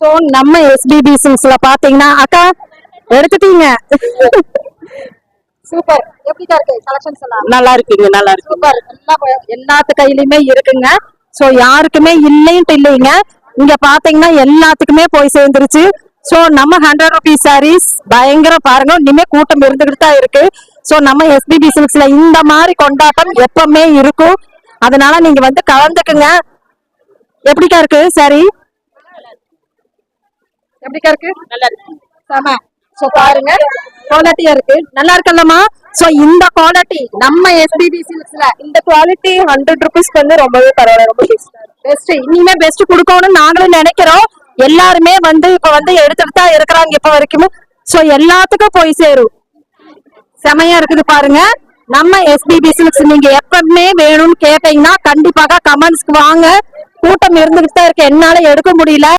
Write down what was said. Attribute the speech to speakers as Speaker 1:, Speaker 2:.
Speaker 1: So நம்ம SPB சில்க்ஸ்ல பாத்தீங்கன்னா அக்கா எடுத்துட்டீங்க. சூப்பர். எப்படிக்கா இருக்கு கலெக்ஷன்ஸ் எல்லாம்? நல்லா இருக்குங்க, நல்லா இருக்கு. சூப்பர். எல்லாத்து கையிலயுமே இருக்குங்க. சோ யாருக்குமே இல்லைன்ட்டு இல்லைங்க. இங்க பாத்தீங்கன்னா எல்லாத்துக்குமே போய் சேர்ந்துருச்சு. சோ நம்ம 100 rupees sarees பயங்கர பாருங்க, இனிமே கூட்டம் இருந்துகிட்டு தான் இருக்கு. சோ நம்ம எஸ்பிபி சில்க்ஸ்ல இந்த மாதிரி கொண்டாட்டம் எப்பவுமே இருக்கும். அதனால நீங்க வந்து கலந்துக்குங்க. எப்படிக்கா இருக்கு சாரி? எப்படிக்கா இருக்கு? நல்லா இருக்கு. ஆமா. சோ பாருங்க குவாலிட்டியா இருக்கு. நல்லா இருக்குல்லம்மா? சோ இந்த குவாலிட்டி நம்ம எஸ்பிபி சில்க்ஸ்ல இந்த குவாலிட்டி 100 rupeesக்கு வந்து ரொம்பவே பரவாயில்ல, ரொம்ப பெஸ்ட். இனிமே பெஸ்ட் கொடுக்கணும்னு நாங்களும் நினைக்கிறோம். எல்லாருமே வந்து இப்ப வந்து எடுத்துட்டு தான் இருக்கிறாங்க இப்ப வரைக்கும். சோ எல்லாத்துக்கும் போய் சேரும். செமையா இருக்குது பாருங்க. நம்ம எஸ்பிபி சில்க்ஸ் நீங்க எப்பவுமே வேணும்னு கேட்டீங்கன்னா கண்டிப்பாக கமெண்ட்ஸ்க்கு வாங்க. கூட்டம் இருந்துகிட்டு தான் இருக்கு, என்னால எடுக்க முடியல.